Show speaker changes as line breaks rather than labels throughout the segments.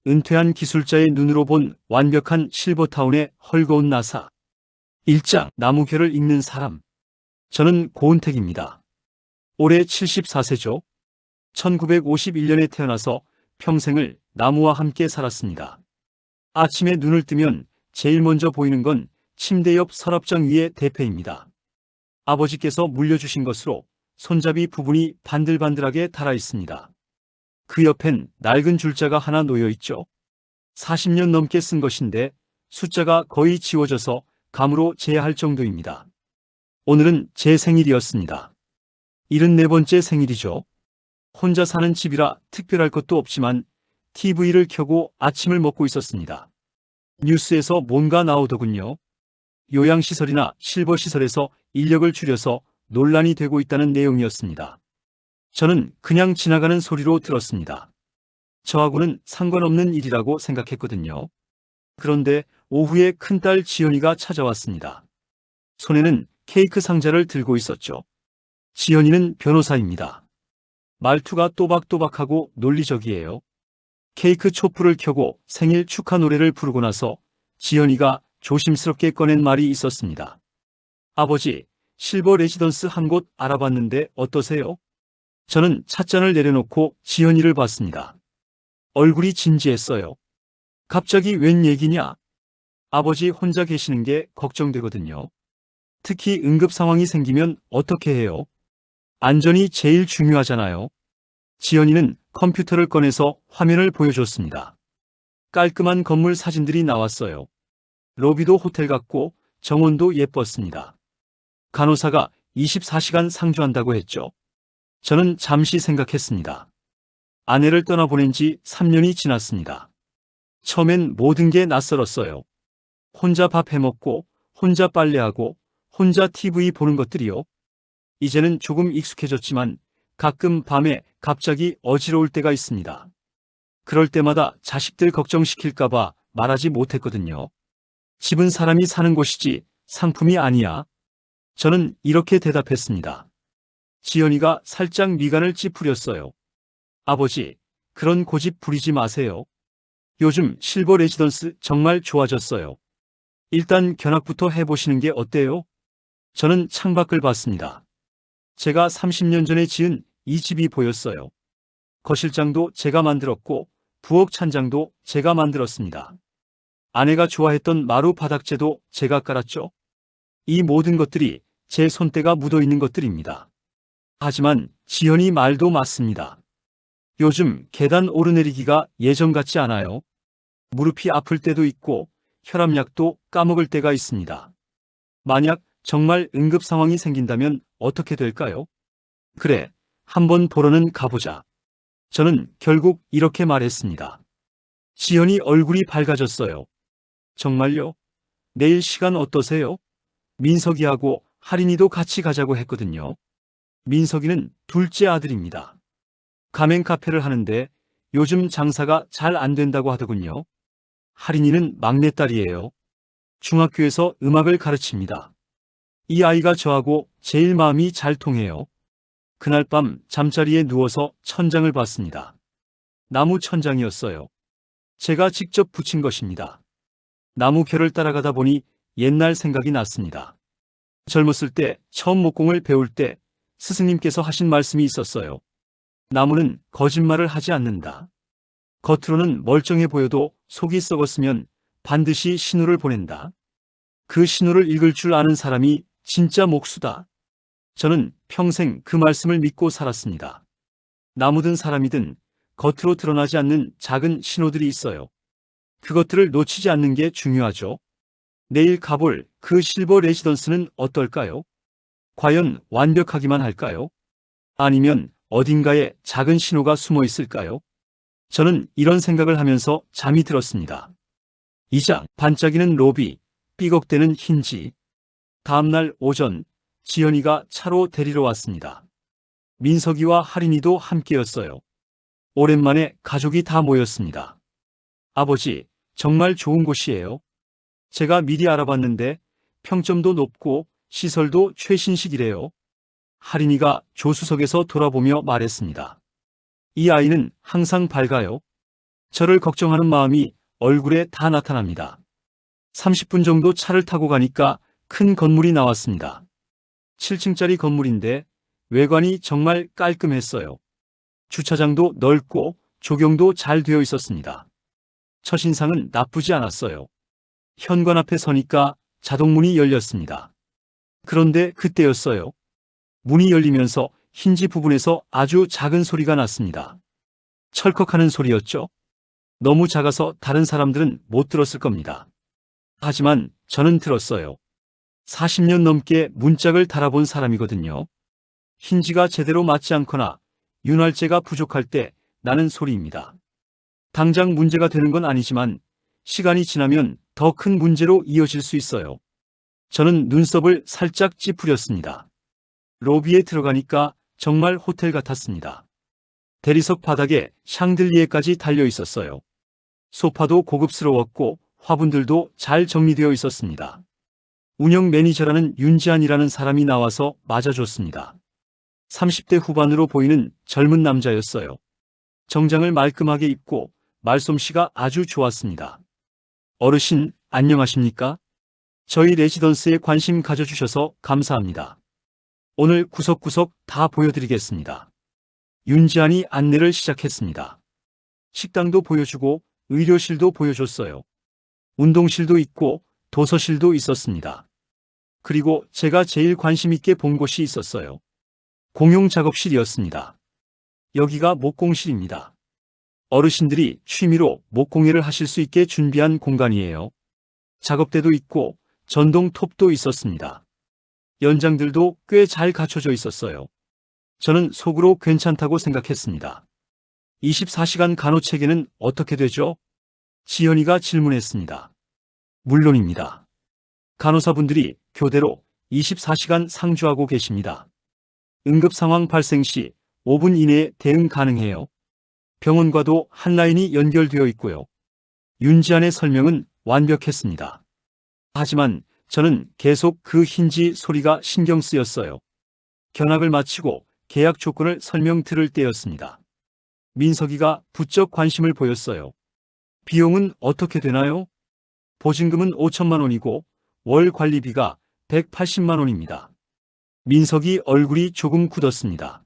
은퇴한 기술자의 눈으로 본 완벽한 실버타운의 헐거운 나사. 1장 나무결을 읽는 사람. 저는 고은택입니다. 올해 74세죠. 1951년에 태어나서 평생을 나무와 함께 살았습니다. 아침에 눈을 뜨면 제일 먼저 보이는 건 침대 옆 서랍장 위의 대패입니다. 아버지께서 물려주신 것으로 손잡이 부분이 반들반들하게 달아 있습니다. 그 옆엔 낡은 줄자가 하나 놓여 있죠. 40년 넘게 쓴 것인데 숫자가 거의 지워져서 감으로 제할 정도입니다. 오늘은 제 생일이었습니다. 74번째 생일이죠. 혼자 사는 집이라 특별할 것도 없지만 TV를 켜고 아침을 먹고 있었습니다. 뉴스에서 뭔가 나오더군요. 요양시설이나 실버시설에서 인력을 줄여서 논란이 되고 있다는 내용이었습니다. 저는 그냥 지나가는 소리로 들었습니다. 저하고는 상관없는 일이라고 생각했거든요. 그런데 오후에 큰딸 지연이가 찾아왔습니다. 손에는 케이크 상자를 들고 있었죠. 지연이는 변호사입니다. 말투가 또박또박하고 논리적이에요. 케이크 촛불을 켜고 생일 축하 노래를 부르고 나서 지연이가 조심스럽게 꺼낸 말이 있었습니다. 아버지, 실버 레지던스 한 곳 알아봤는데 어떠세요? 저는 찻잔을 내려놓고 지연이를 봤습니다. 얼굴이 진지했어요. 갑자기 웬 얘기냐? 아버지 혼자 계시는 게 걱정되거든요. 특히 응급 상황이 생기면 어떻게 해요? 안전이 제일 중요하잖아요. 지연이는 컴퓨터를 꺼내서 화면을 보여줬습니다. 깔끔한 건물 사진들이 나왔어요. 로비도 호텔 같고 정원도 예뻤습니다. 간호사가 24시간 상주한다고 했죠. 저는 잠시 생각했습니다. 아내를 떠나보낸 지 3년이 지났습니다. 처음엔 모든 게 낯설었어요. 혼자 밥 해먹고, 혼자 빨래하고, 혼자 TV 보는 것들이요. 이제는 조금 익숙해졌지만 가끔 밤에 갑자기 어지러울 때가 있습니다. 그럴 때마다 자식들 걱정시킬까봐 말하지 못했거든요. 집은 사람이 사는 곳이지 상품이 아니야. 저는 이렇게 대답했습니다. 지연이가 살짝 미간을 찌푸렸어요. 아버지, 그런 고집 부리지 마세요. 요즘 실버 레지던스 정말 좋아졌어요. 일단 견학부터 해보시는 게 어때요? 저는 창밖을 봤습니다. 제가 30년 전에 지은 이 집이 보였어요. 거실장도 제가 만들었고 부엌 찬장도 제가 만들었습니다. 아내가 좋아했던 마루 바닥재도 제가 깔았죠. 이 모든 것들이 제 손때가 묻어있는 것들입니다. 하지만 지연이 말도 맞습니다. 요즘 계단 오르내리기가 예전 같지 않아요. 무릎이 아플 때도 있고 혈압약도 까먹을 때가 있습니다. 만약 정말 응급 상황이 생긴다면 어떻게 될까요? 그래, 한번 보러는 가보자. 저는 결국 이렇게 말했습니다. 지연이 얼굴이 밝아졌어요. 정말요? 내일 시간 어떠세요? 민석이하고 하린이도 같이 가자고 했거든요. 민석이는 둘째 아들입니다. 가맹 카페를 하는데 요즘 장사가 잘 안 된다고 하더군요. 하린이는 막내딸이에요. 중학교에서 음악을 가르칩니다. 이 아이가 저하고 제일 마음이 잘 통해요. 그날 밤 잠자리에 누워서 천장을 봤습니다. 나무 천장이었어요. 제가 직접 붙인 것입니다. 나무 결을 따라가다 보니 옛날 생각이 났습니다. 젊었을 때 처음 목공을 배울 때 스승님께서 하신 말씀이 있었어요. 나무는 거짓말을 하지 않는다. 겉으로는 멀쩡해 보여도 속이 썩었으면 반드시 신호를 보낸다. 그 신호를 읽을 줄 아는 사람이 진짜 목수다. 저는 평생 그 말씀을 믿고 살았습니다. 나무든 사람이든 겉으로 드러나지 않는 작은 신호들이 있어요. 그것들을 놓치지 않는 게 중요하죠. 내일 가볼 그 실버 레지던스는 어떨까요? 과연 완벽하기만 할까요? 아니면 어딘가에 작은 신호가 숨어 있을까요? 저는 이런 생각을 하면서 잠이 들었습니다. 2장 반짝이는 로비, 삐걱대는 힌지. 다음날 오전 지연이가 차로 데리러 왔습니다. 민석이와 하린이도 함께였어요. 오랜만에 가족이 다 모였습니다. 아버지, 정말 좋은 곳이에요. 제가 미리 알아봤는데 평점도 높고 시설도 최신식이래요. 하린이가 조수석에서 돌아보며 말했습니다. 이 아이는 항상 밝아요. 저를 걱정하는 마음이 얼굴에 다 나타납니다. 30분 정도 차를 타고 가니까 큰 건물이 나왔습니다. 7층짜리 건물인데 외관이 정말 깔끔했어요. 주차장도 넓고 조경도 잘 되어 있었습니다. 첫인상은 나쁘지 않았어요. 현관 앞에 서니까 자동문이 열렸습니다. 그런데 그때였어요. 문이 열리면서 힌지 부분에서 아주 작은 소리가 났습니다. 철컥하는 소리였죠. 너무 작아서 다른 사람들은 못 들었을 겁니다. 하지만 저는 들었어요. 40년 넘게 문짝을 달아본 사람이거든요. 힌지가 제대로 맞지 않거나 윤활제가 부족할 때 나는 소리입니다. 당장 문제가 되는 건 아니지만 시간이 지나면 더 큰 문제로 이어질 수 있어요. 저는 눈썹을 살짝 찌푸렸습니다. 로비에 들어가니까 정말 호텔 같았습니다. 대리석 바닥에 샹들리에까지 달려 있었어요. 소파도 고급스러웠고 화분들도 잘 정리되어 있었습니다. 운영 매니저라는 윤지한이라는 사람이 나와서 맞아줬습니다. 30대 후반으로 보이는 젊은 남자였어요. 정장을 말끔하게 입고 말솜씨가 아주 좋았습니다. 어르신, 안녕하십니까? 저희 레지던스에 관심 가져주셔서 감사합니다. 오늘 구석구석 다 보여드리겠습니다. 윤지한이 안내를 시작했습니다. 식당도 보여주고 의료실도 보여줬어요. 운동실도 있고 도서실도 있었습니다. 그리고 제가 제일 관심 있게 본 곳이 있었어요. 공용 작업실이었습니다. 여기가 목공실입니다. 어르신들이 취미로 목공예를 하실 수 있게 준비한 공간이에요. 작업대도 있고 전동 톱도 있었습니다. 연장들도 꽤 잘 갖춰져 있었어요. 저는 속으로 괜찮다고 생각했습니다. 24시간 간호체계는 어떻게 되죠? 지연이가 질문했습니다. 물론입니다. 간호사분들이 교대로 24시간 상주하고 계십니다. 응급상황 발생 시 5분 이내에 대응 가능해요. 병원과도 한 라인이 연결되어 있고요. 윤지한의 설명은 완벽했습니다. 하지만 저는 계속 그 힌지 소리가 신경 쓰였어요. 견학을 마치고 계약 조건을 설명 들을 때였습니다. 민석이가 부쩍 관심을 보였어요. 비용은 어떻게 되나요? 보증금은 5천만 원이고 월 관리비가 180만 원입니다. 민석이 얼굴이 조금 굳었습니다.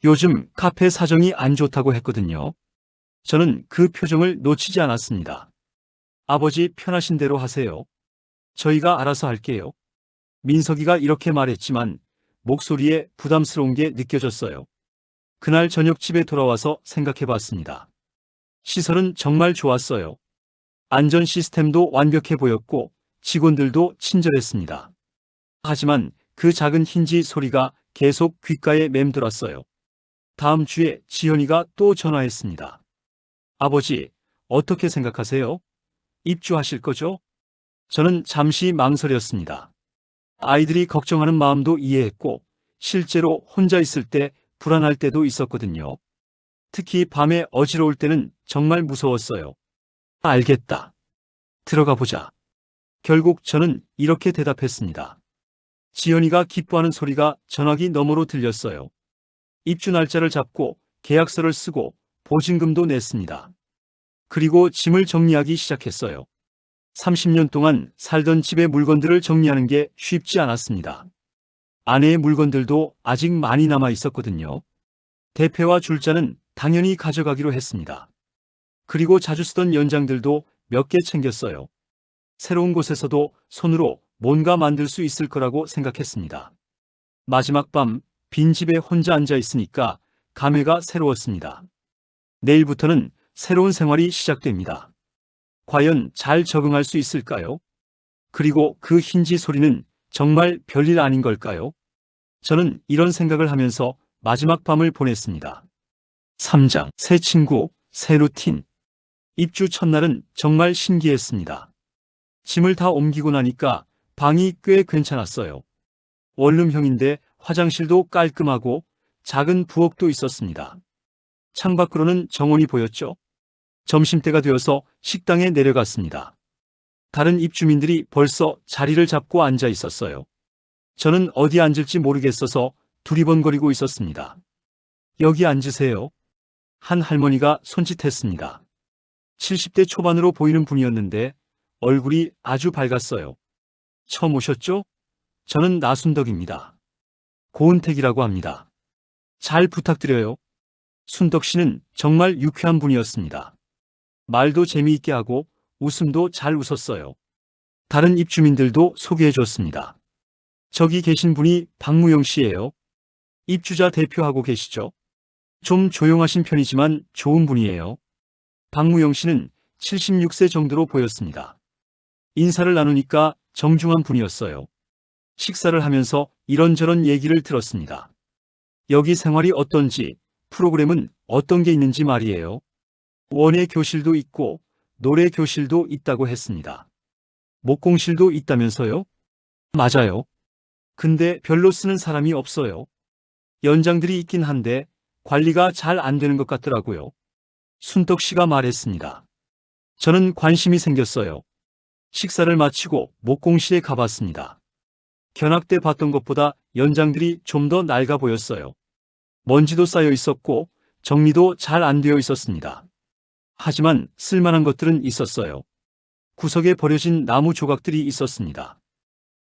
요즘 카페 사정이 안 좋다고 했거든요. 저는 그 표정을 놓치지 않았습니다. 아버지 편하신 대로 하세요. 저희가 알아서 할게요. 민석이가 이렇게 말했지만 목소리에 부담스러운 게 느껴졌어요. 그날 저녁 집에 돌아와서 생각해봤습니다. 시설은 정말 좋았어요. 안전 시스템도 완벽해 보였고 직원들도 친절했습니다. 하지만 그 작은 힌지 소리가 계속 귓가에 맴돌았어요. 다음 주에 지연이가 또 전화했습니다. 아버지, 어떻게 생각하세요? 입주하실 거죠? 저는 잠시 망설였습니다. 아이들이 걱정하는 마음도 이해했고 실제로 혼자 있을 때 불안할 때도 있었거든요. 특히 밤에 어지러울 때는 정말 무서웠어요. 알겠다. 들어가 보자. 결국 저는 이렇게 대답했습니다. 지연이가 기뻐하는 소리가 전화기 너머로 들렸어요. 입주 날짜를 잡고 계약서를 쓰고 보증금도 냈습니다. 그리고 짐을 정리하기 시작했어요. 30년 동안 살던 집의 물건들을 정리하는 게 쉽지 않았습니다. 아내의 물건들도 아직 많이 남아 있었거든요. 대패와 줄자는 당연히 가져가기로 했습니다. 그리고 자주 쓰던 연장들도 몇 개 챙겼어요. 새로운 곳에서도 손으로 뭔가 만들 수 있을 거라고 생각했습니다. 마지막 밤 빈집에 혼자 앉아 있으니까 감회가 새로웠습니다. 내일부터는 새로운 생활이 시작됩니다. 과연 잘 적응할 수 있을까요? 그리고 그 힌지 소리는 정말 별일 아닌 걸까요? 저는 이런 생각을 하면서 마지막 밤을 보냈습니다. 3장 새 친구, 새 루틴. 입주 첫날은 정말 신기했습니다. 짐을 다 옮기고 나니까 방이 꽤 괜찮았어요. 원룸형인데 화장실도 깔끔하고 작은 부엌도 있었습니다. 창밖으로는 정원이 보였죠. 점심때가 되어서 식당에 내려갔습니다. 다른 입주민들이 벌써 자리를 잡고 앉아 있었어요. 저는 어디 앉을지 모르겠어서 두리번거리고 있었습니다. 여기 앉으세요. 한 할머니가 손짓했습니다. 70대 초반으로 보이는 분이었는데 얼굴이 아주 밝았어요. 처음 오셨죠? 저는 나순덕입니다. 고은택이라고 합니다. 잘 부탁드려요. 순덕 씨는 정말 유쾌한 분이었습니다. 말도 재미있게 하고 웃음도 잘 웃었어요. 다른 입주민들도 소개해 줬습니다. 저기 계신 분이 박무영 씨예요. 입주자 대표하고 계시죠? 좀 조용하신 편이지만 좋은 분이에요. 박무영 씨는 76세 정도로 보였습니다. 인사를 나누니까 정중한 분이었어요. 식사를 하면서 이런저런 얘기를 들었습니다. 여기 생활이 어떤지, 프로그램은 어떤 게 있는지 말이에요. 원예 교실도 있고 노래 교실도 있다고 했습니다. 목공실도 있다면서요? 맞아요. 근데 별로 쓰는 사람이 없어요. 연장들이 있긴 한데 관리가 잘 안 되는 것 같더라고요. 순덕 씨가 말했습니다. 저는 관심이 생겼어요. 식사를 마치고 목공실에 가봤습니다. 견학 때 봤던 것보다 연장들이 좀 더 낡아 보였어요. 먼지도 쌓여 있었고 정리도 잘 안 되어 있었습니다. 하지만 쓸만한 것들은 있었어요. 구석에 버려진 나무 조각들이 있었습니다.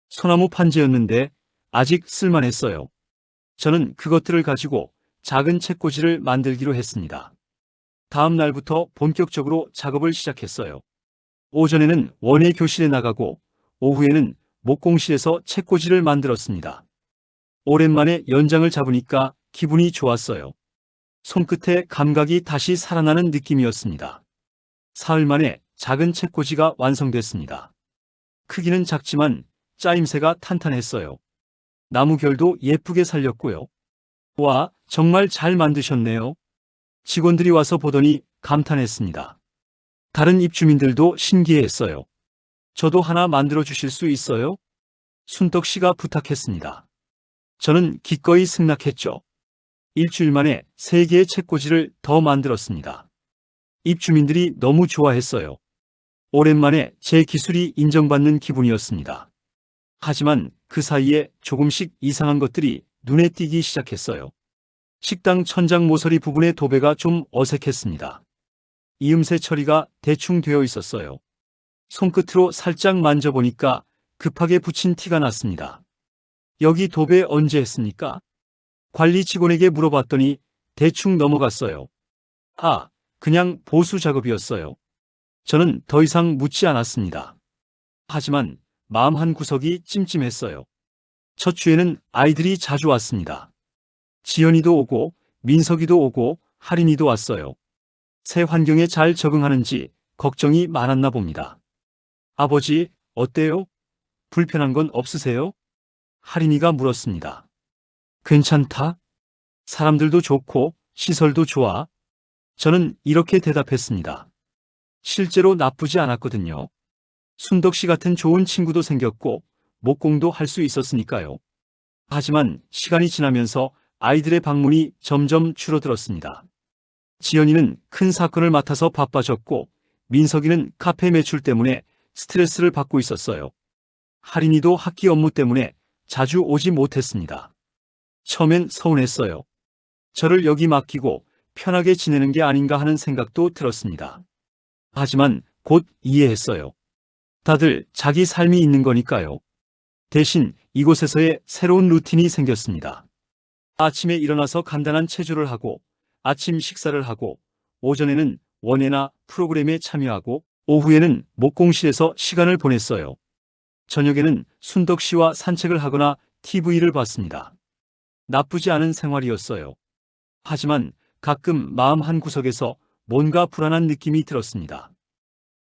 소나무 판재였는데 아직 쓸만했어요. 저는 그것들을 가지고 작은 책꽂이를 만들기로 했습니다. 다음 날부터 본격적으로 작업을 시작했어요. 오전에는 원예 교실에 나가고 오후에는 목공실에서 책꽂이를 만들었습니다. 오랜만에 연장을 잡으니까 기분이 좋았어요. 손끝에 감각이 다시 살아나는 느낌이었습니다. 사흘 만에 작은 책꽂이가 완성됐습니다. 크기는 작지만 짜임새가 탄탄했어요. 나무 결도 예쁘게 살렸고요. 와, 정말 잘 만드셨네요. 직원들이 와서 보더니 감탄했습니다. 다른 입주민들도 신기해했어요. 저도 하나 만들어 주실 수 있어요? 순덕 씨가 부탁했습니다. 저는 기꺼이 승낙했죠. 일주일 만에 3개의 책꽂이를 더 만들었습니다. 입주민들이 너무 좋아했어요. 오랜만에 제 기술이 인정받는 기분이었습니다. 하지만 그 사이에 조금씩 이상한 것들이 눈에 띄기 시작했어요. 식당 천장 모서리 부분의 도배가 좀 어색했습니다. 이음새 처리가 대충 되어 있었어요. 손끝으로 살짝 만져보니까 급하게 붙인 티가 났습니다. 여기 도배 언제 했습니까? 관리 직원에게 물어봤더니 대충 넘어갔어요. 아, 그냥 보수 작업이었어요. 저는 더 이상 묻지 않았습니다. 하지만 마음 한 구석이 찜찜했어요. 첫 주에는 아이들이 자주 왔습니다. 지연이도 오고 민석이도 오고 하린이도 왔어요. 새 환경에 잘 적응하는지 걱정이 많았나 봅니다. 아버지, 어때요? 불편한 건 없으세요? 하린이가 물었습니다. 괜찮다. 사람들도 좋고 시설도 좋아. 저는 이렇게 대답했습니다. 실제로 나쁘지 않았거든요. 순덕 씨 같은 좋은 친구도 생겼고 목공도 할 수 있었으니까요. 하지만 시간이 지나면서 아이들의 방문이 점점 줄어들었습니다. 지연이는 큰 사건을 맡아서 바빠졌고 민석이는 카페 매출 때문에 스트레스를 받고 있었어요. 하린이도 학기 업무 때문에 자주 오지 못했습니다. 처음엔 서운했어요. 저를 여기 맡기고 편하게 지내는 게 아닌가 하는 생각도 들었습니다. 하지만 곧 이해했어요. 다들 자기 삶이 있는 거니까요. 대신 이곳에서의 새로운 루틴이 생겼습니다. 아침에 일어나서 간단한 체조를 하고 아침 식사를 하고 오전에는 원예나 프로그램에 참여하고 오후에는 목공실에서 시간을 보냈어요. 저녁에는 순덕 씨와 산책을 하거나 TV를 봤습니다. 나쁘지 않은 생활이었어요. 하지만 가끔 마음 한구석에서 뭔가 불안한 느낌이 들었습니다.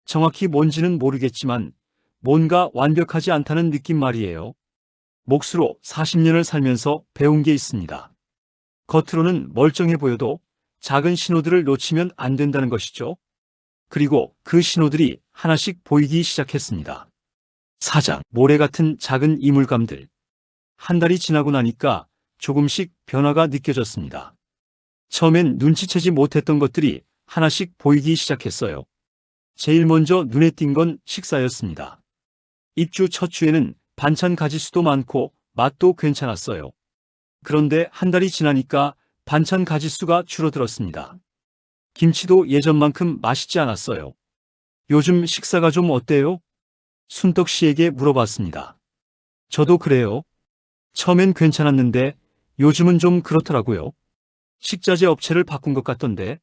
정확히 뭔지는 모르겠지만 뭔가 완벽하지 않다는 느낌 말이에요. 몫으로 40년을 살면서 배운 게 있습니다. 겉으로는 멀쩡해 보여도 작은 신호들을 놓치면 안 된다는 것이죠. 그리고 그 신호들이 하나씩 보이기 시작했습니다. 사장, 모래 같은 작은 이물감들. 한 달이 지나고 나니까 조금씩 변화가 느껴졌습니다. 처음엔 눈치채지 못했던 것들이 하나씩 보이기 시작했어요. 제일 먼저 눈에 띈 건 식사였습니다. 입주 첫 주에는 반찬 가짓수도 많고 맛도 괜찮았어요. 그런데 한 달이 지나니까 반찬 가짓수가 줄어들었습니다. 김치도 예전만큼 맛있지 않았어요. 요즘 식사가 좀 어때요? 순덕 씨에게 물어봤습니다. 저도 그래요. 처음엔 괜찮았는데 요즘은 좀 그렇더라고요. 식자재 업체를 바꾼 것 같던데.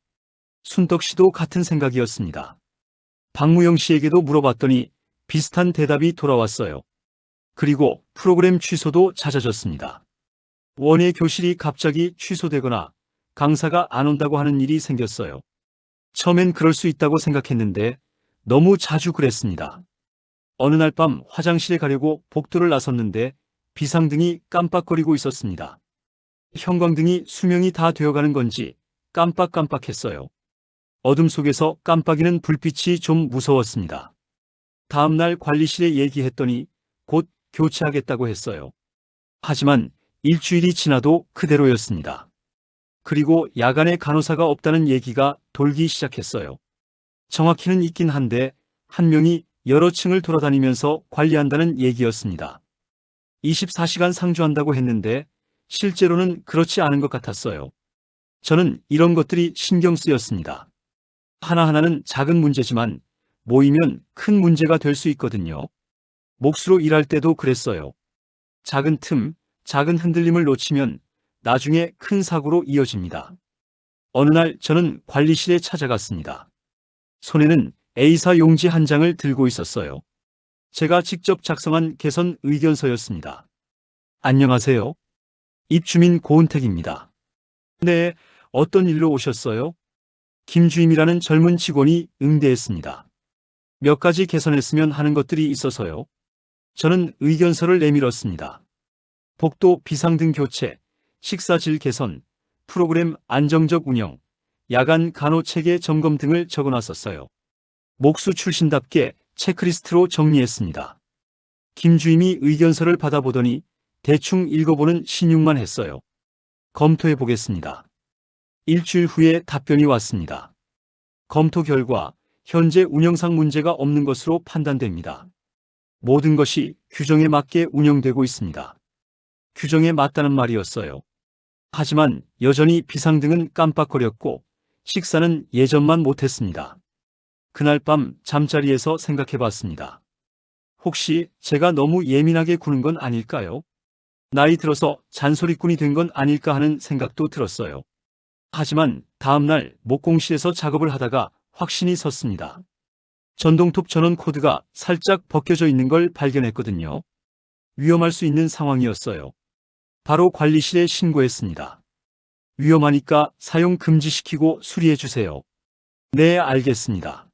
순덕 씨도 같은 생각이었습니다. 박무영 씨에게도 물어봤더니 비슷한 대답이 돌아왔어요. 그리고 프로그램 취소도 잦아졌습니다. 원예 교실이 갑자기 취소되거나 강사가 안 온다고 하는 일이 생겼어요. 처음엔 그럴 수 있다고 생각했는데 너무 자주 그랬습니다. 어느 날 밤 화장실에 가려고 복도를 나섰는데 비상등이 깜빡거리고 있었습니다. 형광등이 수명이 다 되어가는 건지 깜빡깜빡했어요. 어둠 속에서 깜빡이는 불빛이 좀 무서웠습니다. 다음날 관리실에 얘기했더니 곧 교체하겠다고 했어요. 하지만 일주일이 지나도 그대로였습니다. 그리고 야간에 간호사가 없다는 얘기가 돌기 시작했어요. 정확히는 있긴 한데 한 명이 여러 층을 돌아다니면서 관리한다는 얘기였습니다. 24시간 상주한다고 했는데 실제로는 그렇지 않은 것 같았어요. 저는 이런 것들이 신경 쓰였습니다. 하나하나는 작은 문제지만 모이면 큰 문제가 될 수 있거든요. 몫으로 일할 때도 그랬어요. 작은 틈, 작은 흔들림을 놓치면 나중에 큰 사고로 이어집니다. 어느 날 저는 관리실에 찾아갔습니다. 손에는 A사 용지 한 장을 들고 있었어요. 제가 직접 작성한 개선 의견서였습니다. 안녕하세요. 입주민 고은택입니다. 네, 어떤 일로 오셨어요? 김주임이라는 젊은 직원이 응대했습니다. 몇 가지 개선했으면 하는 것들이 있어서요. 저는 의견서를 내밀었습니다. 복도 비상등 교체, 식사질 개선, 프로그램 안정적 운영, 야간 간호 체계 점검 등을 적어놨었어요. 목수 출신답게 체크리스트로 정리했습니다. 김주임이 의견서를 받아보더니 대충 읽어보는 신용만 했어요. 검토해 보겠습니다. 일주일 후에 답변이 왔습니다. 검토 결과 현재 운영상 문제가 없는 것으로 판단됩니다. 모든 것이 규정에 맞게 운영되고 있습니다. 규정에 맞다는 말이었어요. 하지만 여전히 비상등은 깜빡거렸고 식사는 예전만 못했습니다. 그날 밤 잠자리에서 생각해봤습니다. 혹시 제가 너무 예민하게 구는 건 아닐까요? 나이 들어서 잔소리꾼이 된 건 아닐까 하는 생각도 들었어요. 하지만 다음날 목공실에서 작업을 하다가 확신이 섰습니다. 전동톱 전원 코드가 살짝 벗겨져 있는 걸 발견했거든요. 위험할 수 있는 상황이었어요. 바로 관리실에 신고했습니다. 위험하니까 사용 금지시키고 수리해 주세요. 네, 알겠습니다.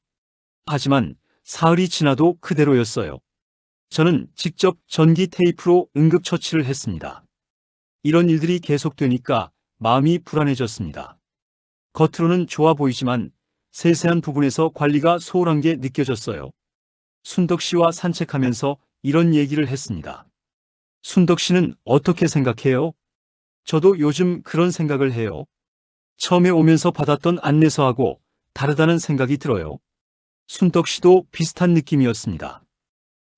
하지만 사흘이 지나도 그대로였어요. 저는 직접 전기 테이프로 응급처치를 했습니다. 이런 일들이 계속되니까 마음이 불안해졌습니다. 겉으로는 좋아 보이지만 세세한 부분에서 관리가 소홀한 게 느껴졌어요. 순덕 씨와 산책하면서 이런 얘기를 했습니다. 순덕 씨는 어떻게 생각해요? 저도 요즘 그런 생각을 해요. 처음에 오면서 받았던 안내서하고 다르다는 생각이 들어요. 순덕 씨도 비슷한 느낌이었습니다.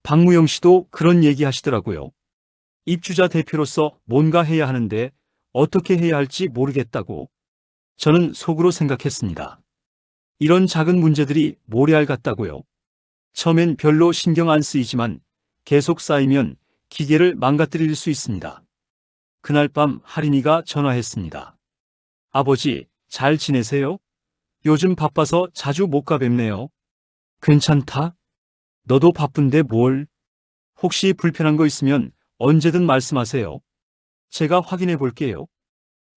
박무영 씨도 그런 얘기 하시더라고요. 입주자 대표로서 뭔가 해야 하는데 어떻게 해야 할지 모르겠다고. 저는 속으로 생각했습니다. 이런 작은 문제들이 모래알 같다고요. 처음엔 별로 신경 안 쓰이지만 계속 쌓이면 기계를 망가뜨릴 수 있습니다. 그날 밤 할인이가 전화했습니다. 아버지, 잘 지내세요? 요즘 바빠서 자주 못 가뵙네요. 괜찮다? 너도 바쁜데 뭘? 혹시 불편한 거 있으면 언제든 말씀하세요. 제가 확인해 볼게요.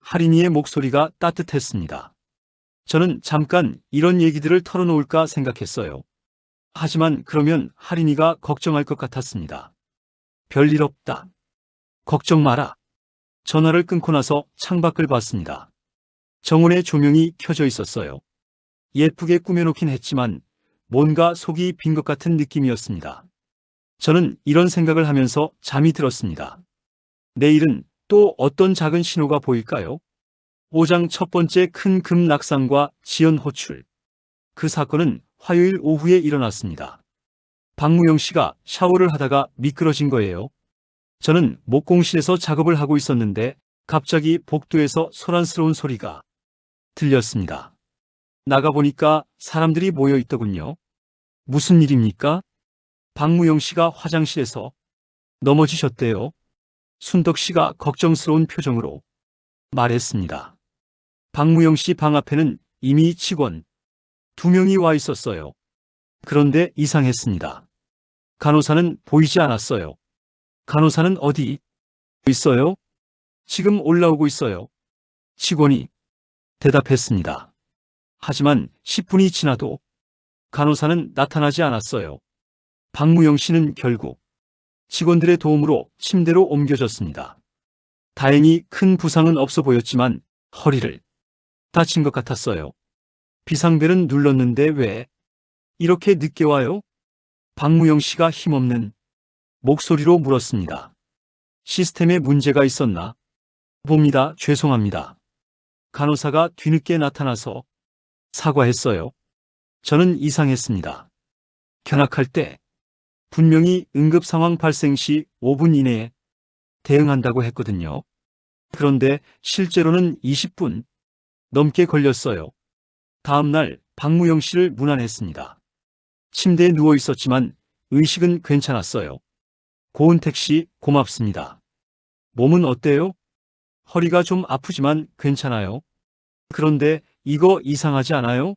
할인이의 목소리가 따뜻했습니다. 저는 잠깐 이런 얘기들을 털어놓을까 생각했어요. 하지만 그러면 할인이가 걱정할 것 같았습니다. 별일 없다. 걱정 마라. 전화를 끊고 나서 창밖을 봤습니다. 정원의 조명이 켜져 있었어요. 예쁘게 꾸며놓긴 했지만 뭔가 속이 빈 것 같은 느낌이었습니다. 저는 이런 생각을 하면서 잠이 들었습니다. 내일은 또 어떤 작은 신호가 보일까요? 5장 첫 번째 큰 금 낙상과 지연 호출. 그 사건은 화요일 오후에 일어났습니다. 박무영 씨가 샤워를 하다가 미끄러진 거예요. 저는 목공실에서 작업을 하고 있었는데 갑자기 복도에서 소란스러운 소리가 들렸습니다. 나가보니까 사람들이 모여 있더군요. 무슨 일입니까? 박무영 씨가 화장실에서 넘어지셨대요. 순덕 씨가 걱정스러운 표정으로 말했습니다. 박무영 씨 방 앞에는 이미 직원 2명이 와 있었어요. 그런데 이상했습니다. 간호사는 보이지 않았어요. 간호사는 어디 있어요? 지금 올라오고 있어요. 직원이 대답했습니다. 하지만 10분이 지나도 간호사는 나타나지 않았어요. 박무영 씨는 결국 직원들의 도움으로 침대로 옮겨졌습니다. 다행히 큰 부상은 없어 보였지만 허리를 다친 것 같았어요. 비상벨은 눌렀는데 왜 이렇게 늦게 와요? 박무영 씨가 힘없는 목소리로 물었습니다. 시스템에 문제가 있었나 봅니다. 죄송합니다. 간호사가 뒤늦게 나타나서 사과했어요. 저는 이상했습니다. 견학할 때 분명히 응급 상황 발생 시 5분 이내에 대응한다고 했거든요. 그런데 실제로는 20분 넘게 걸렸어요. 다음 날 박무영 씨를 문안했습니다. 침대에 누워 있었지만 의식은 괜찮았어요. 고은택 씨 고맙습니다. 몸은 어때요? 허리가 좀 아프지만 괜찮아요. 그런데 이거 이상하지 않아요?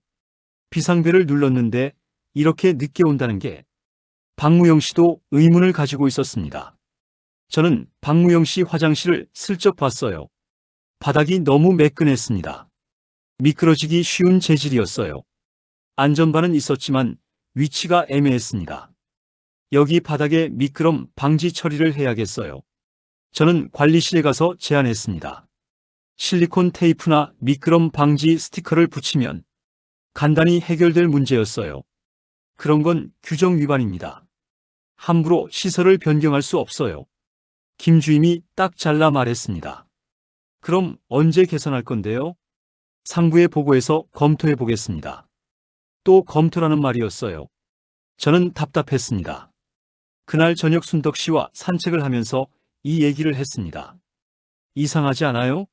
비상벨을 눌렀는데 이렇게 늦게 온다는 게 박무영 씨도 의문을 가지고 있었습니다. 저는 박무영 씨 화장실을 슬쩍 봤어요. 바닥이 너무 매끈했습니다. 미끄러지기 쉬운 재질이었어요. 안전바는 있었지만 위치가 애매했습니다. 여기 바닥에 미끄럼 방지 처리를 해야겠어요. 저는 관리실에 가서 제안했습니다. 실리콘 테이프나 미끄럼 방지 스티커를 붙이면 간단히 해결될 문제였어요. 그런 건 규정 위반입니다. 함부로 시설을 변경할 수 없어요. 김 주임이 딱 잘라 말했습니다. 그럼 언제 개선할 건데요? 상부에 보고해서 검토해 보겠습니다. 또 검토라는 말이었어요. 저는 답답했습니다. 그날 저녁 순덕 씨와 산책을 하면서 이 얘기를 했습니다. 이상하지 않아요?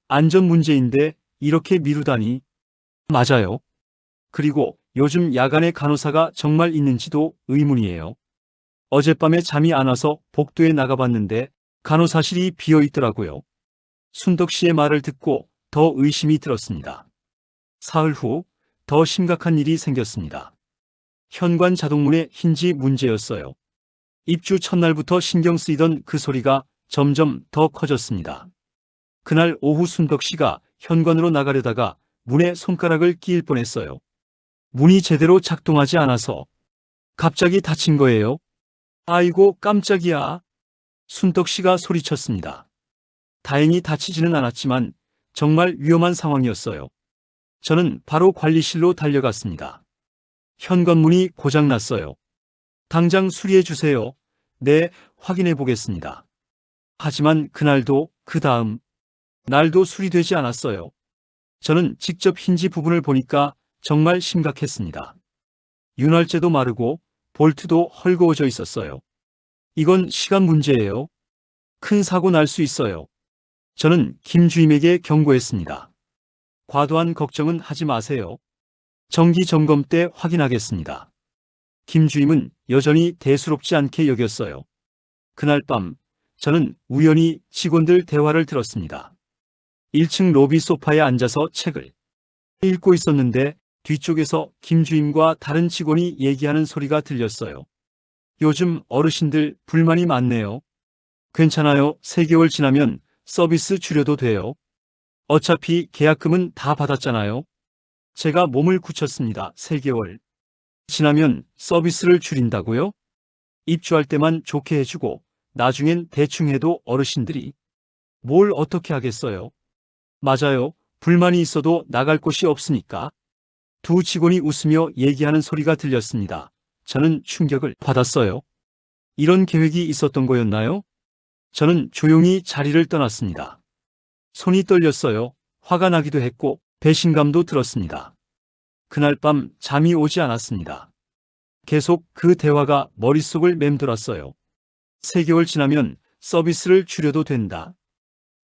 안전 문제인데 이렇게 미루다니. 맞아요. 그리고 요즘 야간에 간호사가 정말 있는지도 의문이에요. 어젯밤에 잠이 안 와서 복도에 나가봤는데 간호사실이 비어 있더라고요. 순덕 씨의 말을 듣고 더 의심이 들었습니다. 사흘 후 더 심각한 일이 생겼습니다. 현관 자동문의 힌지 문제였어요. 입주 첫날부터 신경 쓰이던 그 소리가 점점 더 커졌습니다. 그날 오후 순덕 씨가 현관으로 나가려다가 문에 손가락을 끼일 뻔했어요. 문이 제대로 작동하지 않아서 갑자기 닫힌 거예요. 아이고 깜짝이야. 순덕 씨가 소리쳤습니다. 다행히 다치지는 않았지만 정말 위험한 상황이었어요. 저는 바로 관리실로 달려갔습니다. 현관문이 고장났어요. 당장 수리해 주세요. 네, 확인해 보겠습니다. 하지만 그날도 그 다음 날도 수리되지 않았어요. 저는 직접 힌지 부분을 보니까 정말 심각했습니다. 윤활제도 마르고 볼트도 헐거워져 있었어요. 이건 시간 문제예요. 큰 사고 날 수 있어요. 저는 김 주임에게 경고했습니다. 과도한 걱정은 하지 마세요. 정기 점검 때 확인하겠습니다. 김 주임은 여전히 대수롭지 않게 여겼어요. 그날 밤 저는 우연히 직원들 대화를 들었습니다. 1층 로비 소파에 앉아서 책을 읽고 있었는데 뒤쪽에서 김 주임과 다른 직원이 얘기하는 소리가 들렸어요. 요즘 어르신들 불만이 많네요. 괜찮아요. 3개월 지나면 서비스 줄여도 돼요. 어차피 계약금은 다 받았잖아요. 제가 몸을 굳혔습니다. 3개월 지나면 서비스를 줄인다고요? 입주할 때만 좋게 해주고 나중엔 대충 해도 어르신들이 뭘 어떻게 하겠어요? 맞아요. 불만이 있어도 나갈 곳이 없으니까. 두 직원이 웃으며 얘기하는 소리가 들렸습니다. 저는 충격을 받았어요. 이런 계획이 있었던 거였나요? 저는 조용히 자리를 떠났습니다. 손이 떨렸어요. 화가 나기도 했고 배신감도 들었습니다. 그날 밤 잠이 오지 않았습니다. 계속 그 대화가 머릿속을 맴돌았어요. 3개월 지나면 서비스를 줄여도 된다.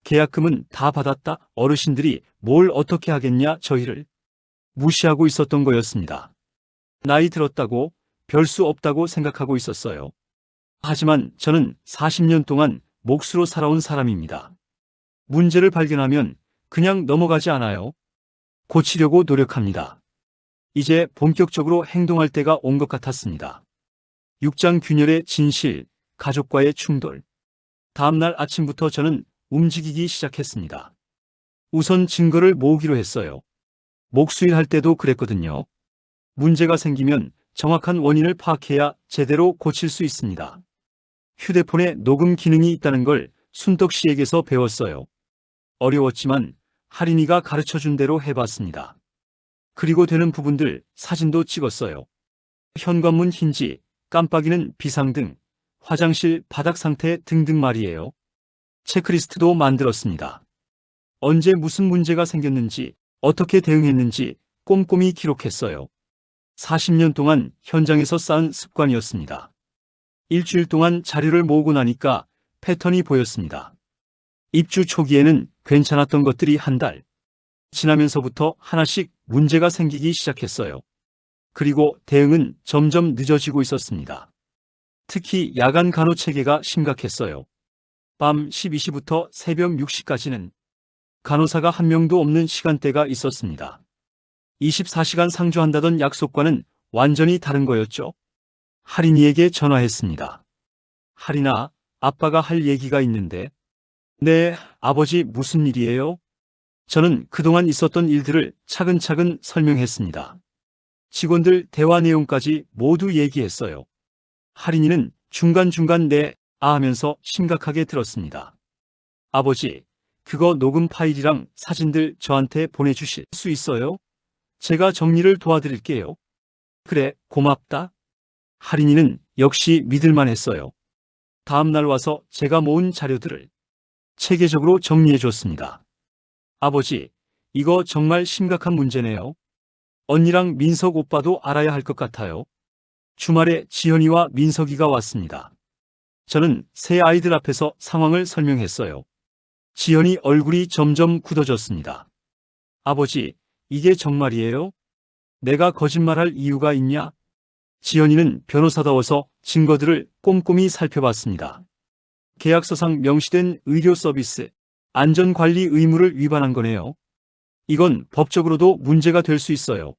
계약금은 다 받았다. 어르신들이 뭘 어떻게 하겠냐. 저희를 무시하고 있었던 거였습니다. 나이 들었다고 별 수 없다고 생각하고 있었어요. 하지만 저는 40년 동안 몫으로 살아온 사람입니다. 문제를 발견하면 그냥 넘어가지 않아요. 고치려고 노력합니다. 이제 본격적으로 행동할 때가 온 것 같았습니다. 육장균열의 진실, 가족과의 충돌. 다음날 아침부터 저는 움직이기 시작했습니다. 우선 증거를 모으기로 했어요. 목수일 할 때도 그랬거든요. 문제가 생기면 정확한 원인을 파악해야 제대로 고칠 수 있습니다. 휴대폰에 녹음 기능이 있다는 걸 순덕 씨에게서 배웠어요. 어려웠지만 할인이가 가르쳐준 대로 해봤습니다. 그리고 되는 부분들 사진도 찍었어요. 현관문 힌지, 깜빡이는 비상등, 화장실 바닥 상태 등등 말이에요. 체크리스트도 만들었습니다. 언제 무슨 문제가 생겼는지, 어떻게 대응했는지 꼼꼼히 기록했어요. 40년 동안 현장에서 쌓은 습관이었습니다. 일주일 동안 자료를 모으고 나니까 패턴이 보였습니다. 입주 초기에는 괜찮았던 것들이 한 달 지나면서부터 하나씩 문제가 생기기 시작했어요. 그리고 대응은 점점 늦어지고 있었습니다. 특히 야간 간호 체계가 심각했어요. 밤 12시부터 새벽 6시까지는 간호사가 한 명도 없는 시간대가 있었습니다. 24시간 상주한다던 약속과는 완전히 다른 거였죠. 할인이에게 전화했습니다. 할인아, 아빠가 할 얘기가 있는데. 네, 아버지 무슨 일이에요? 저는 그동안 있었던 일들을 차근차근 설명했습니다. 직원들 대화 내용까지 모두 얘기했어요. 할인이는 중간중간 네, 하면서 심각하게 들었습니다. 아버지, 그거 녹음 파일이랑 사진들 저한테 보내주실 수 있어요? 제가 정리를 도와드릴게요. 그래, 고맙다. 할인이는 역시 믿을만 했어요. 다음날 와서 제가 모은 자료들을 체계적으로 정리해줬습니다. 아버지, 이거 정말 심각한 문제네요. 언니랑 민석 오빠도 알아야 할 것 같아요. 주말에 지현이와 민석이가 왔습니다. 저는 새 아이들 앞에서 상황을 설명했어요. 지현이 얼굴이 점점 굳어졌습니다. 아버지, 이게 정말이에요? 내가 거짓말할 이유가 있냐? 지현이는 변호사다워서 증거들을 꼼꼼히 살펴봤습니다. 계약서상 명시된 의료 서비스, 안전관리 의무를 위반한 거네요. 이건 법적으로도 문제가 될 수 있어요.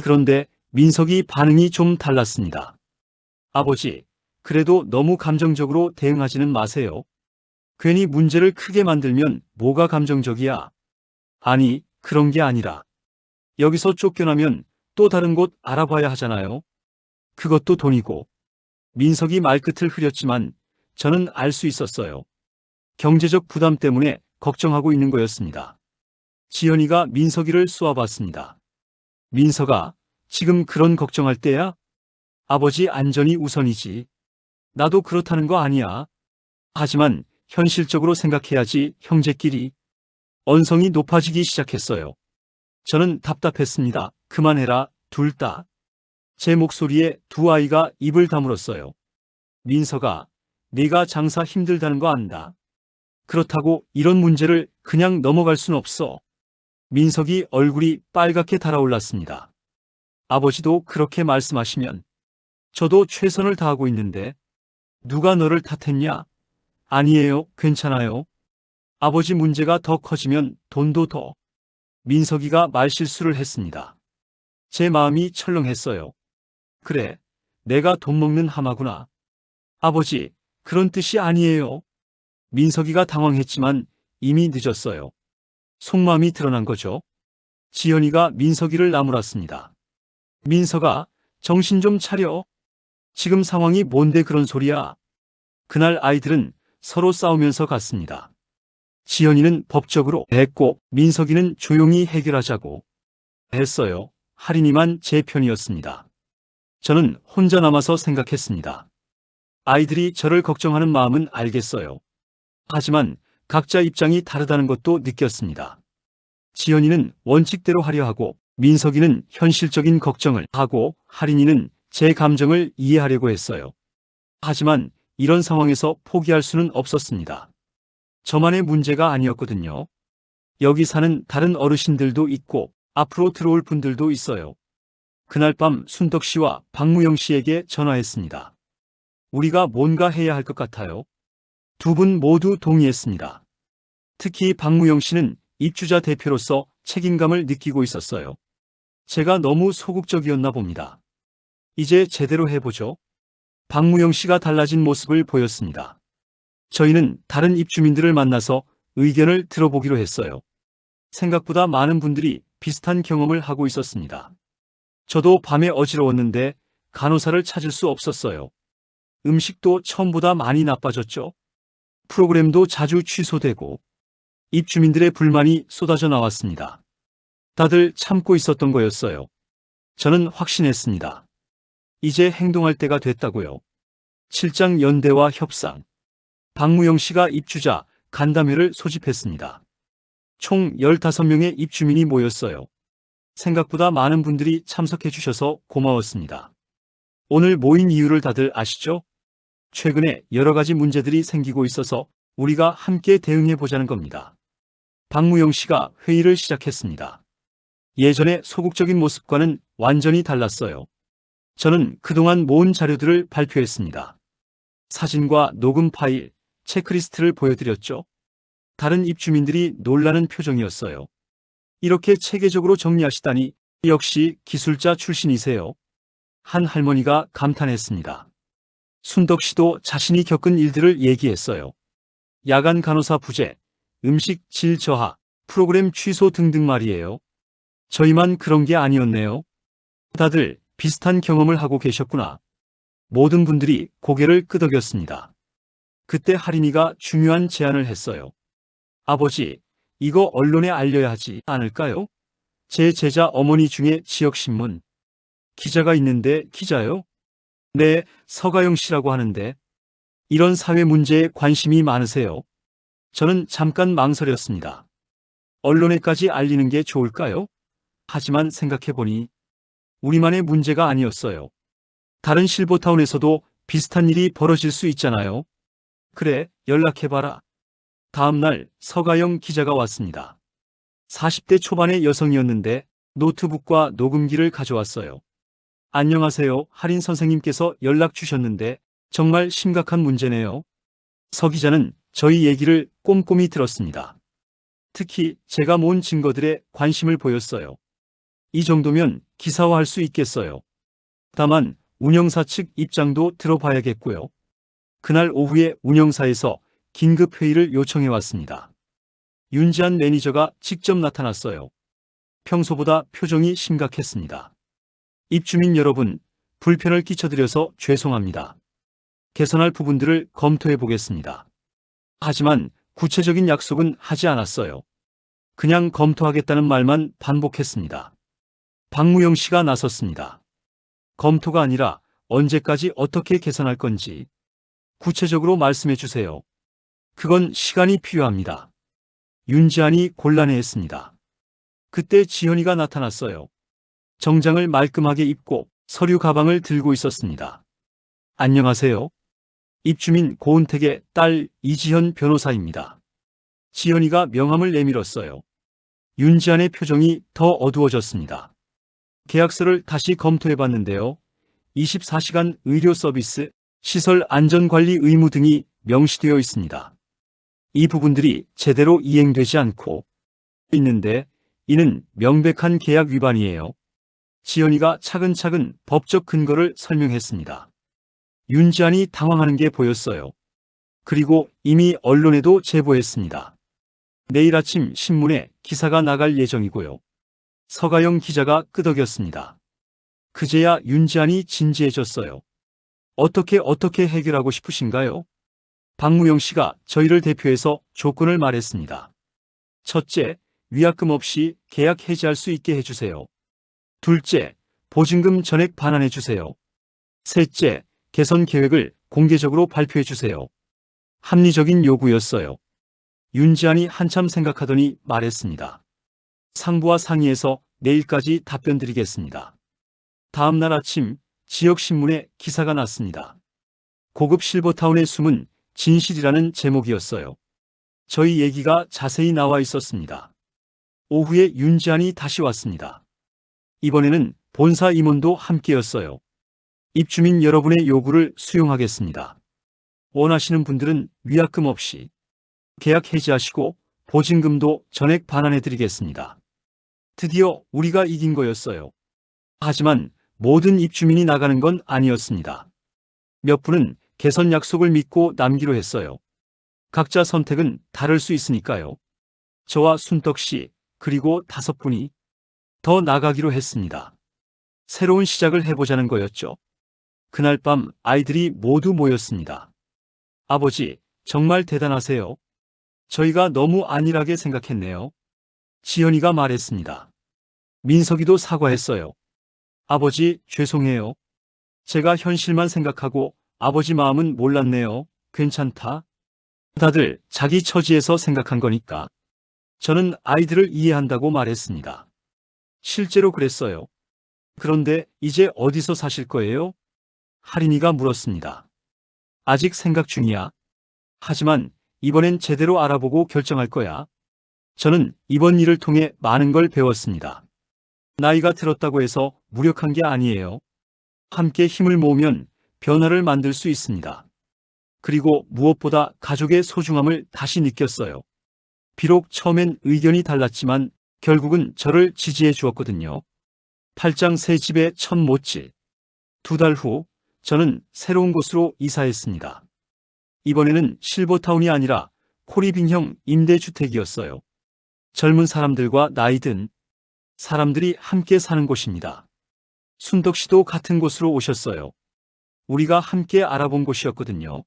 그런데 민석이 반응이 좀 달랐습니다. 아버지, 그래도 너무 감정적으로 대응하지는 마세요. 괜히 문제를 크게 만들면 뭐가 감정적이야? 아니, 그런 게 아니라 여기서 쫓겨나면 또 다른 곳 알아봐야 하잖아요. 그것도 돈이고. 민석이 말끝을 흐렸지만 저는 알 수 있었어요. 경제적 부담 때문에 걱정하고 있는 거였습니다. 지연이가 민석이를 쏘아봤습니다. 민석아, 지금 그런 걱정할 때야? 아버지 안전이 우선이지. 나도 그렇다는 거 아니야. 하지만 현실적으로 생각해야지 형제끼리. 언성이 높아지기 시작했어요. 저는 답답했습니다. 그만해라, 둘 다. 제 목소리에 두 아이가 입을 다물었어요. 민석아, 네가 장사 힘들다는 거 안다. 그렇다고 이런 문제를 그냥 넘어갈 순 없어. 민석이 얼굴이 빨갛게 달아올랐습니다. 아버지도 그렇게 말씀하시면 저도 최선을 다하고 있는데 누가 너를 탓했냐? 아니에요, 괜찮아요. 아버지 문제가 더 커지면 돈도 더. 민석이가 말실수를 했습니다. 제 마음이 철렁했어요. 그래, 내가 돈 먹는 하마구나. 아버지, 그런 뜻이 아니에요. 민석이가 당황했지만 이미 늦었어요. 속마음이 드러난 거죠. 지연이가 민석이를 나무랐습니다. 민석아, 정신 좀 차려. 지금 상황이 뭔데 그런 소리야. 그날 아이들은 서로 싸우면서 갔습니다. 지연이는 법적으로 했고 민석이는 조용히 해결하자고 했어요. 할인이만 제 편이었습니다. 저는 혼자 남아서 생각했습니다. 아이들이 저를 걱정하는 마음은 알겠어요. 하지만 각자 입장이 다르다는 것도 느꼈습니다. 지연이는 원칙대로 하려 하고 민석이는 현실적인 걱정을 하고 할인이는 제 감정을 이해하려고 했어요. 하지만 이런 상황에서 포기할 수는 없었습니다. 저만의 문제가 아니었거든요. 여기 사는 다른 어르신들도 있고 앞으로 들어올 분들도 있어요. 그날 밤 순덕 씨와 박무영 씨에게 전화했습니다. 우리가 뭔가 해야 할 것 같아요. 두 분 모두 동의했습니다. 특히 박무영 씨는 입주자 대표로서 책임감을 느끼고 있었어요. 제가 너무 소극적이었나 봅니다. 이제 제대로 해보죠. 박무영 씨가 달라진 모습을 보였습니다. 저희는 다른 입주민들을 만나서 의견을 들어보기로 했어요. 생각보다 많은 분들이 비슷한 경험을 하고 있었습니다. 저도 밤에 어지러웠는데 간호사를 찾을 수 없었어요. 음식도 처음보다 많이 나빠졌죠. 프로그램도 자주 취소되고 입주민들의 불만이 쏟아져 나왔습니다. 다들 참고 있었던 거였어요. 저는 확신했습니다. 이제 행동할 때가 됐다고요. 실장 연대와 협상. 박무영 씨가 입주자 간담회를 소집했습니다. 총 15명의 입주민이 모였어요. 생각보다 많은 분들이 참석해 주셔서 고마웠습니다. 오늘 모인 이유를 다들 아시죠? 최근에 여러 가지 문제들이 생기고 있어서 우리가 함께 대응해 보자는 겁니다. 박무영 씨가 회의를 시작했습니다. 예전의 소극적인 모습과는 완전히 달랐어요. 저는 그동안 모은 자료들을 발표했습니다. 사진과 녹음 파일, 체크리스트를 보여드렸죠. 다른 입주민들이 놀라는 표정이었어요. 이렇게 체계적으로 정리하시다니 역시 기술자 출신이세요. 한 할머니가 감탄했습니다. 순덕 씨도 자신이 겪은 일들을 얘기했어요. 야간 간호사 부재, 음식 질 저하, 프로그램 취소 등등 말이에요. 저희만 그런 게 아니었네요. 다들 비슷한 경험을 하고 계셨구나. 모든 분들이 고개를 끄덕였습니다. 그때 할인이가 중요한 제안을 했어요. 아버지, 이거 언론에 알려야 하지 않을까요? 제 제자 어머니 중에 지역신문 기자가 있는데 기자요? 네, 서가영 씨라고 하는데 이런 사회 문제에 관심이 많으세요. 저는 잠깐 망설였습니다. 언론에까지 알리는 게 좋을까요? 하지만 생각해보니 우리만의 문제가 아니었어요. 다른 실버타운에서도 비슷한 일이 벌어질 수 있잖아요. 그래, 연락해봐라. 다음 날 서가영 기자가 왔습니다. 40대 초반의 여성이었는데 노트북과 녹음기를 가져왔어요. 안녕하세요. 할인 선생님께서 연락 주셨는데 정말 심각한 문제네요. 서 기자는 저희 얘기를 꼼꼼히 들었습니다. 특히 제가 모은 증거들에 관심을 보였어요. 이 정도면 기사화할 수 있겠어요. 다만 운영사 측 입장도 들어봐야겠고요. 그날 오후에 운영사에서 긴급 회의를 요청해 왔습니다. 윤지한 매니저가 직접 나타났어요. 평소보다 표정이 심각했습니다. 입주민 여러분, 불편을 끼쳐드려서 죄송합니다. 개선할 부분들을 검토해 보겠습니다. 하지만 구체적인 약속은 하지 않았어요. 그냥 검토하겠다는 말만 반복했습니다. 박무영 씨가 나섰습니다. 검토가 아니라 언제까지 어떻게 개선할 건지 구체적으로 말씀해 주세요. 그건 시간이 필요합니다. 윤지한이 곤란해했습니다. 그때 지현이가 나타났어요. 정장을 말끔하게 입고 서류 가방을 들고 있었습니다. 안녕하세요. 입주민 고은택의 딸 이지현 변호사입니다. 지현이가 명함을 내밀었어요. 윤지한의 표정이 더 어두워졌습니다. 계약서를 다시 검토해봤는데요. 24시간 의료 서비스, 시설 안전관리 의무 등이 명시되어 있습니다. 이 부분들이 제대로 이행되지 않고 있는데 이는 명백한 계약 위반이에요. 지연이가 차근차근 법적 근거를 설명했습니다. 윤지한이 당황하는 게 보였어요. 그리고 이미 언론에도 제보했습니다. 내일 아침 신문에 기사가 나갈 예정이고요. 서가영 기자가 끄덕였습니다. 그제야 윤지한이 진지해졌어요. 어떻게 해결하고 싶으신가요? 박무영 씨가 저희를 대표해서 조건을 말했습니다. 첫째, 위약금 없이 계약 해지할 수 있게 해주세요. 둘째, 보증금 전액 반환해주세요. 셋째, 개선 계획을 공개적으로 발표해주세요. 합리적인 요구였어요. 윤지한이 한참 생각하더니 말했습니다. 상부와 상의해서 내일까지 답변 드리겠습니다. 다음 날 아침 지역신문에 기사가 났습니다. 고급 실버타운의 숨은 진실이라는 제목이었어요. 저희 얘기가 자세히 나와 있었습니다. 오후에 윤지한이 다시 왔습니다. 이번에는 본사 임원도 함께였어요. 입주민 여러분의 요구를 수용하겠습니다. 원하시는 분들은 위약금 없이 계약 해지하시고 보증금도 전액 반환해드리겠습니다. 드디어 우리가 이긴 거였어요. 하지만 모든 입주민이 나가는 건 아니었습니다. 몇 분은 개선 약속을 믿고 남기로 했어요. 각자 선택은 다를 수 있으니까요. 저와 순떡 씨, 그리고 5분이 더 나가기로 했습니다. 새로운 시작을 해보자는 거였죠. 그날 밤 아이들이 모두 모였습니다. 아버지, 정말 대단하세요. 저희가 너무 안일하게 생각했네요. 지연이가 말했습니다. 민석이도 사과했어요. 아버지, 죄송해요. 제가 현실만 생각하고 아버지 마음은 몰랐네요. 괜찮다. 다들 자기 처지에서 생각한 거니까. 저는 아이들을 이해한다고 말했습니다. 실제로 그랬어요. 그런데 이제 어디서 사실 거예요? 할인이가 물었습니다. 아직 생각 중이야. 하지만 이번엔 제대로 알아보고 결정할 거야. 저는 이번 일을 통해 많은 걸 배웠습니다. 나이가 들었다고 해서 무력한 게 아니에요. 함께 힘을 모으면 변화를 만들 수 있습니다. 그리고 무엇보다 가족의 소중함을 다시 느꼈어요. 비록 처음엔 의견이 달랐지만 결국은 저를 지지해 주었거든요. 8장 새 집의 첫 못질. 2달 후 저는 새로운 곳으로 이사했습니다. 이번에는 실버타운이 아니라 코리빙형 임대주택이었어요. 젊은 사람들과 나이 든 사람들이 함께 사는 곳입니다. 순덕 씨도 같은 곳으로 오셨어요. 우리가 함께 알아본 곳이었거든요.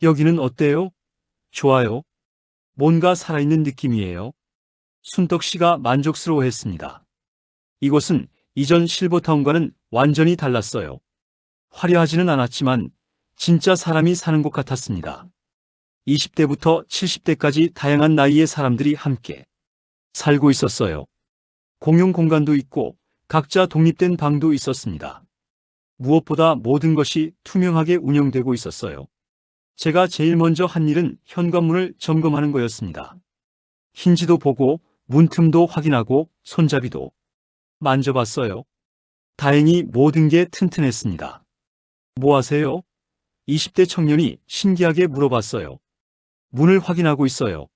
여기는 어때요? 좋아요. 뭔가 살아있는 느낌이에요. 순덕 씨가 만족스러워했습니다. 이곳은 이전 실버타운과는 완전히 달랐어요. 화려하지는 않았지만 진짜 사람이 사는 곳 같았습니다. 20대부터 70대까지 다양한 나이의 사람들이 함께 살고 있었어요. 공용 공간도 있고 각자 독립된 방도 있었습니다. 무엇보다 모든 것이 투명하게 운영되고 있었어요. 제가 제일 먼저 한 일은 현관문을 점검하는 거였습니다. 힌지도 보고 문틈도 확인하고 손잡이도 만져봤어요. 다행히 모든 게 튼튼했습니다. 뭐 하세요? 20대 청년이 신기하게 물어봤어요. 문을 확인하고 있어요.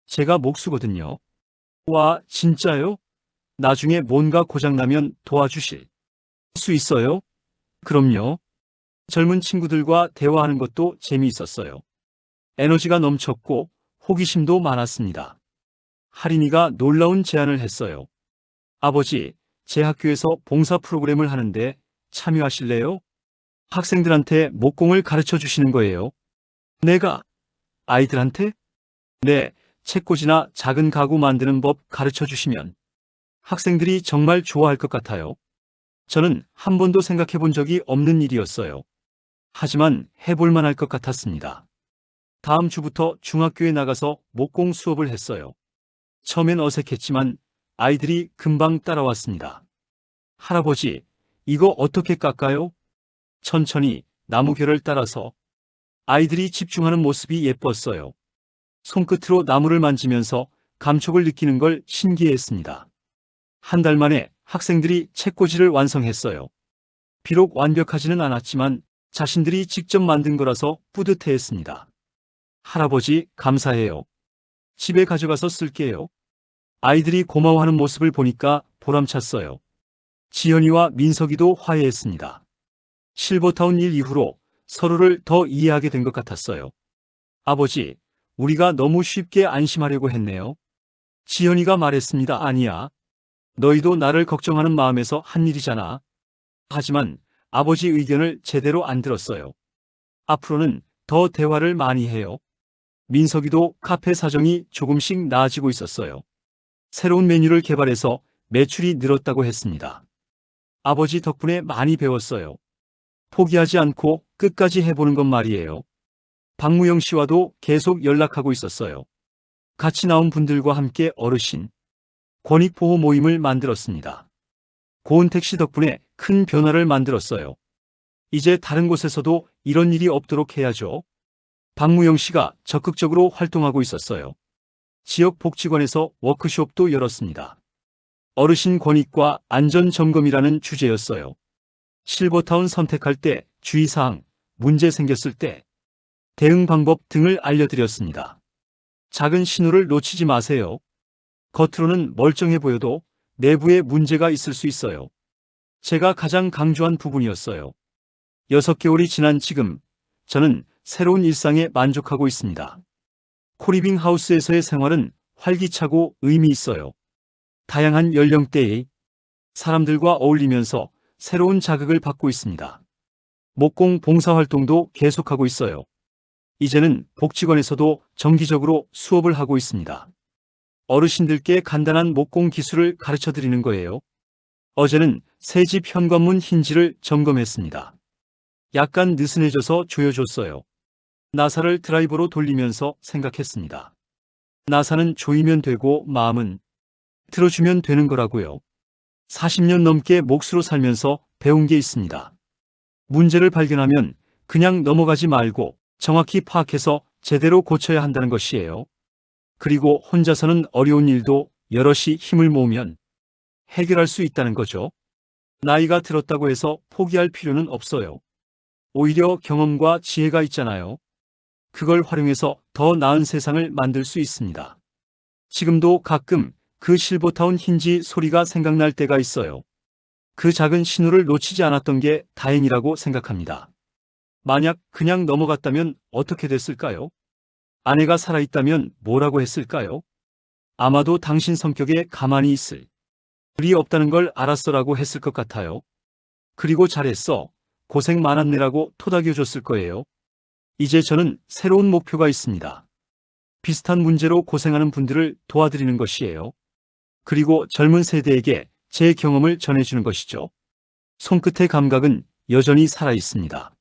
제가 목수거든요. 와, 진짜요? 나중에 뭔가 고장나면 도와주실 수 있어요? 그럼요. 젊은 친구들과 대화하는 것도 재미있었어요. 에너지가 넘쳤고 호기심도 많았습니다. 할인이가 놀라운 제안을 했어요. 아버지, 제 학교에서 봉사 프로그램을 하는데 참여하실래요? 학생들한테 목공을 가르쳐 주시는 거예요. 내가 아이들한테? 네, 책꽂이나 작은 가구 만드는 법 가르쳐 주시면 학생들이 정말 좋아할 것 같아요. 저는 한 번도 생각해 본 적이 없는 일이었어요. 하지만 해볼 만할 것 같았습니다. 다음 주부터 중학교에 나가서 목공 수업을 했어요. 처음엔 어색했지만 아이들이 금방 따라왔습니다. 할아버지, 이거 어떻게 깎아요? 천천히 나무 결을 따라서. 아이들이 집중하는 모습이 예뻤어요. 손끝으로 나무를 만지면서 감촉을 느끼는 걸 신기해했습니다. 한 달 만에 학생들이 책꽂이를 완성했어요. 비록 완벽하지는 않았지만 자신들이 직접 만든 거라서 뿌듯해했습니다. 할아버지, 감사해요. 집에 가져가서 쓸게요. 아이들이 고마워하는 모습을 보니까 보람찼어요. 지연이와 민석이도 화해했습니다. 실버타운 일 이후로 서로를 더 이해하게 된 것 같았어요. 아버지, 우리가 너무 쉽게 안심하려고 했네요. 지연이가 말했습니다. 아니야. 너희도 나를 걱정하는 마음에서 한 일이잖아. 하지만 아버지 의견을 제대로 안 들었어요. 앞으로는 더 대화를 많이 해요. 민석이도 카페 사정이 조금씩 나아지고 있었어요. 새로운 메뉴를 개발해서 매출이 늘었다고 했습니다. 아버지 덕분에 많이 배웠어요. 포기하지 않고 끝까지 해보는 것 말이에요. 박무영 씨와도 계속 연락하고 있었어요. 같이 나온 분들과 함께 어르신 권익보호 모임을 만들었습니다. 고은택 씨 덕분에 큰 변화를 만들었어요. 이제 다른 곳에서도 이런 일이 없도록 해야죠. 박무영 씨가 적극적으로 활동하고 있었어요. 지역 복지관에서 워크숍도 열었습니다. 어르신 권익과 안전 점검이라는 주제였어요. 실버타운 선택할 때 주의사항, 문제 생겼을 때 대응 방법 등을 알려드렸습니다. 작은 신호를 놓치지 마세요. 겉으로는 멀쩡해 보여도 내부에 문제가 있을 수 있어요. 제가 가장 강조한 부분이었어요. 6개월이 지난 지금 저는 새로운 일상에 만족하고 있습니다. 코리빙 하우스에서의 생활은 활기차고 의미 있어요. 다양한 연령대의 사람들과 어울리면서 새로운 자극을 받고 있습니다. 목공 봉사활동도 계속하고 있어요. 이제는 복지관에서도 정기적으로 수업을 하고 있습니다. 어르신들께 간단한 목공 기술을 가르쳐 드리는 거예요. 어제는 새 집 현관문 힌지를 점검했습니다. 약간 느슨해져서 조여줬어요. 나사를 드라이버로 돌리면서 생각했습니다. 나사는 조이면 되고 마음은 들어주면 되는 거라고요. 40년 넘게 몫으로 살면서 배운 게 있습니다. 문제를 발견하면 그냥 넘어가지 말고 정확히 파악해서 제대로 고쳐야 한다는 것이에요. 그리고 혼자서는 어려운 일도 여럿이 힘을 모으면 해결할 수 있다는 거죠. 나이가 들었다고 해서 포기할 필요는 없어요. 오히려 경험과 지혜가 있잖아요. 그걸 활용해서 더 나은 세상을 만들 수 있습니다. 지금도 가끔 그 실버타운 힌지 소리가 생각날 때가 있어요. 그 작은 신호를 놓치지 않았던 게 다행이라고 생각합니다. 만약 그냥 넘어갔다면 어떻게 됐을까요? 아내가 살아있다면 뭐라고 했을까요? 아마도 당신 성격에 가만히 있을 일이 없다는 걸 알았어라고 했을 것 같아요. 그리고 잘했어. 고생 많았네라고 토닥여줬을 거예요. 이제 저는 새로운 목표가 있습니다. 비슷한 문제로 고생하는 분들을 도와드리는 것이에요. 그리고 젊은 세대에게 제 경험을 전해주는 것이죠. 손끝의 감각은 여전히 살아있습니다.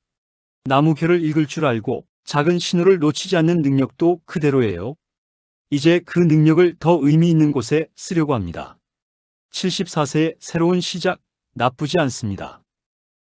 나무결을 읽을 줄 알고 작은 신호를 놓치지 않는 능력도 그대로예요. 이제 그 능력을 더 의미 있는 곳에 쓰려고 합니다. 74세의 새로운 시작, 나쁘지 않습니다.